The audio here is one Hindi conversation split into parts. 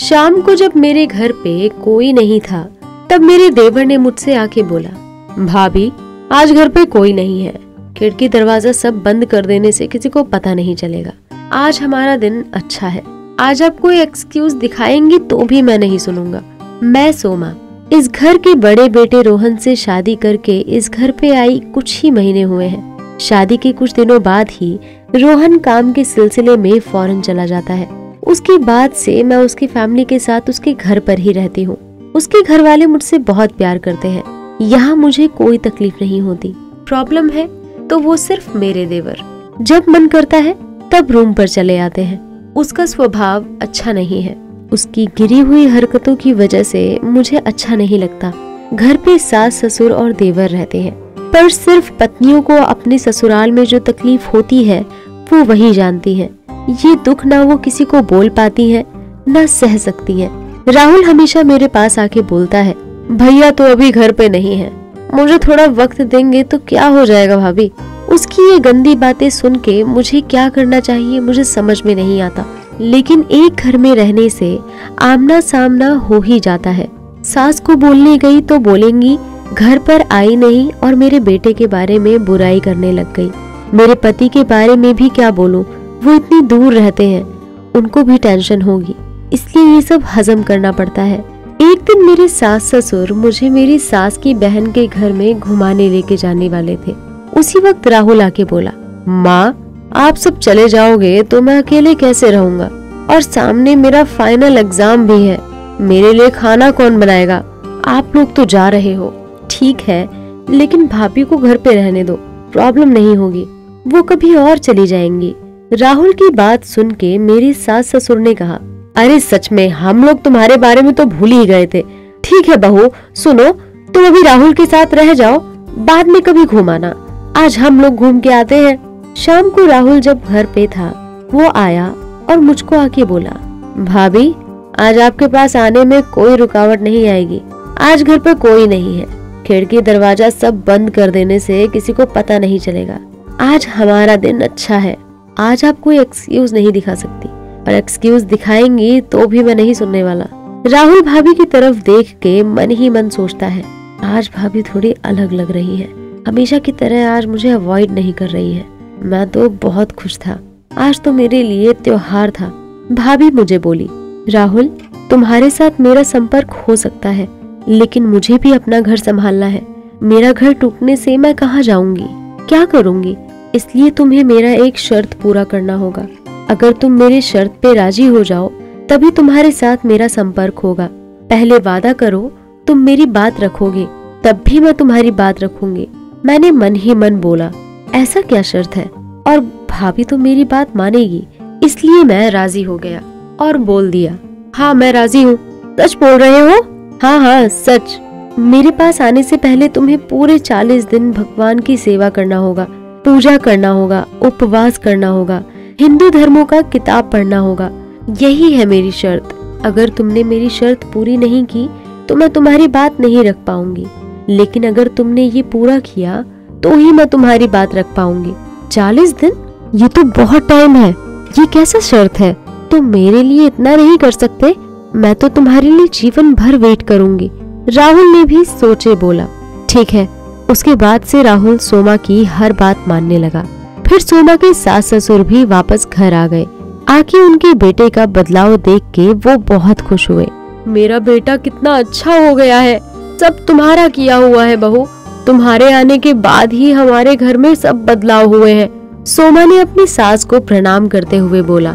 शाम को जब मेरे घर पे कोई नहीं था, तब मेरे देवर ने मुझसे आके बोला, भाभी आज घर पे कोई नहीं है, खिड़की दरवाजा सब बंद कर देने से किसी को पता नहीं चलेगा। आज हमारा दिन अच्छा है, आज आप कोई एक्सक्यूज दिखाएंगी तो भी मैं नहीं सुनूंगा। मैं सोमा इस घर के बड़े बेटे रोहन से शादी करके इस घर पे आई कुछ ही महीने हुए हैं। शादी के कुछ दिनों बाद ही रोहन काम के सिलसिले में फॉरेन चला जाता है। उसके बाद से मैं उसकी फैमिली के साथ उसके घर पर ही रहती हूँ। उसके घर वाले मुझसे बहुत प्यार करते हैं, यहाँ मुझे कोई तकलीफ नहीं होती। प्रॉब्लम है तो वो सिर्फ मेरे देवर, जब मन करता है तब रूम पर चले आते हैं। उसका स्वभाव अच्छा नहीं है, उसकी गिरी हुई हरकतों की वजह से मुझे अच्छा नहीं लगता। घर पे सास ससुर और देवर रहते हैं, पर सिर्फ पत्नियों को अपने ससुराल में जो तकलीफ होती है वो वही जानती है। ये दुख ना वो किसी को बोल पाती है ना सह सकती है। राहुल हमेशा मेरे पास आके बोलता है, भैया तो अभी घर पे नहीं है, मुझे थोड़ा वक्त देंगे तो क्या हो जाएगा भाभी। उसकी ये गंदी बातें सुन के मुझे क्या करना चाहिए मुझे समझ में नहीं आता। लेकिन एक घर में रहने से आमना सामना हो ही जाता है। सास को बोलने गई तो बोलेंगी, घर पर आई नहीं और मेरे बेटे के बारे में बुराई करने लग गई। मेरे पति के बारे में भी क्या बोलूं, वो इतनी दूर रहते हैं, उनको भी टेंशन होगी, इसलिए ये सब हजम करना पड़ता है। एक दिन मेरे सास ससुर मुझे मेरी सास की बहन के घर में घुमाने लेके जाने वाले थे। उसी वक्त राहुल आके बोला, माँ आप सब चले जाओगे तो मैं अकेले कैसे रहूंगा, और सामने मेरा फाइनल एग्जाम भी है, मेरे लिए खाना कौन बनाएगा, आप लोग तो जा रहे हो। ठीक है, लेकिन भाभी को घर पे रहने दो, प्रॉब्लम नहीं होगी, वो कभी और चली जाएंगी। राहुल की बात सुन के मेरी सास ससुर ने कहा, अरे सच में हम लोग तुम्हारे बारे में तो भूल ही गए थे। ठीक है बहू, सुनो तुम अभी राहुल के साथ रह जाओ, बाद में कभी घुमाना, आज हम लोग घूम के आते हैं। शाम को राहुल जब घर पे था वो आया और मुझको आके बोला, भाभी आज आपके पास आने में कोई रुकावट नहीं आएगी, आज घर पे कोई नहीं है, खिड़की दरवाजा सब बंद कर देने से किसी को पता नहीं चलेगा। आज हमारा दिन अच्छा है, आज आप कोई एक्सक्यूज नहीं दिखा सकती, और एक्सक्यूज दिखाएंगी तो भी मैं नहीं सुनने वाला। राहुल भाभी की तरफ देख के मन ही मन सोचता है, आज भाभी थोड़ी अलग लग रही है, हमेशा की तरह आज मुझे अवॉइड नहीं कर रही है। मैं तो बहुत खुश था, आज तो मेरे लिए त्योहार था। भाभी मुझे बोली, राहुल तुम्हारे साथ मेरा संपर्क हो सकता है, लेकिन मुझे भी अपना घर संभालना है। मेरा घर टूटने से मैं कहाँ जाऊंगी, क्या करूंगी, इसलिए तुम्हें मेरा एक शर्त पूरा करना होगा। अगर तुम मेरे शर्त पे राजी हो जाओ तभी तुम्हारे साथ मेरा संपर्क होगा। पहले वादा करो तुम मेरी बात रखोगे, तब भी मैं तुम्हारी बात रखूंगी। मैंने मन ही मन बोला, ऐसा क्या शर्त है, और भाभी तो मेरी बात मानेगी, इसलिए मैं राजी हो गया और बोल दिया, हाँ मैं राजी हूँ। सच बोल रहे हो? हाँ हाँ सच। मेरे पास आने से पहले तुम्हें पूरे 40 दिन भगवान की सेवा करना होगा, पूजा करना होगा, उपवास करना होगा, हिंदू धर्मों का किताब पढ़ना होगा, यही है मेरी शर्त। अगर तुमने मेरी शर्त पूरी नहीं की तो मैं तुम्हारी बात नहीं रख पाऊंगी, लेकिन अगर तुमने ये पूरा किया तो ही मैं तुम्हारी बात रख पाऊंगी। 40 दिन? ये तो बहुत टाइम है, ये कैसा शर्त है? तुम मेरे लिए इतना नहीं कर सकते? मैं तो तुम्हारे लिए जीवन भर वेट करूंगी। राहुल ने भी सोचे बोला, ठीक है। उसके बाद से राहुल सोमा की हर बात मानने लगा। फिर सोमा के सास ससुर भी वापस घर आ गए। आके उनके बेटे का बदलाव देख के वो बहुत खुश हुए। मेरा बेटा कितना अच्छा हो गया है, सब तुम्हारा किया हुआ है बहू, तुम्हारे आने के बाद ही हमारे घर में सब बदलाव हुए हैं। सोमा ने अपनी सास को प्रणाम करते हुए बोला,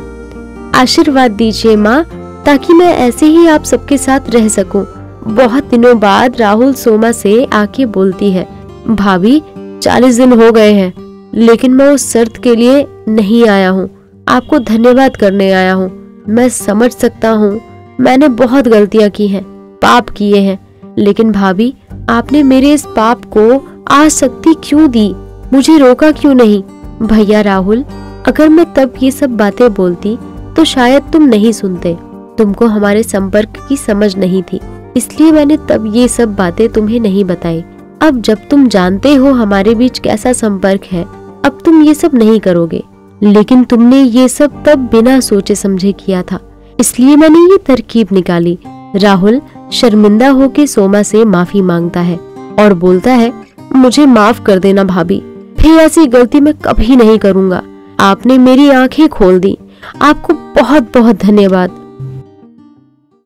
आशीर्वाद दीजिए माँ, ताकि मैं ऐसे ही आप सबके साथ रह सकूं। बहुत दिनों बाद राहुल सोमा से आके बोलती है, भाभी 40 दिन हो गए हैं, लेकिन मैं उस शर्त के लिए नहीं आया हूँ, आपको धन्यवाद करने आया हूँ। मैं समझ सकता हूँ मैंने बहुत गलतियाँ की हैं, पाप किए हैं, लेकिन भाभी आपने मेरे इस पाप को आसक्ति क्यों दी, मुझे रोका क्यों नहीं? भैया राहुल, अगर मैं तब ये सब बातें बोलती तो शायद तुम नहीं सुनते, तुमको हमारे संपर्क की समझ नहीं थी, इसलिए मैंने तब ये सब बातें तुम्हें नहीं बताई। अब जब तुम जानते हो हमारे बीच कैसा संपर्क है, अब तुम ये सब नहीं करोगे, लेकिन तुमने ये सब तब बिना सोचे समझे किया था, इसलिए मैंने ये तरकीब निकाली। राहुल शर्मिंदा होकर सोमा से माफी मांगता है और बोलता है, मुझे माफ कर देना भाभी, फिर ऐसी गलती मैं कभी नहीं करूंगा। आपने मेरी आंखें खोल दी। आपको बहुत बहुत धन्यवाद।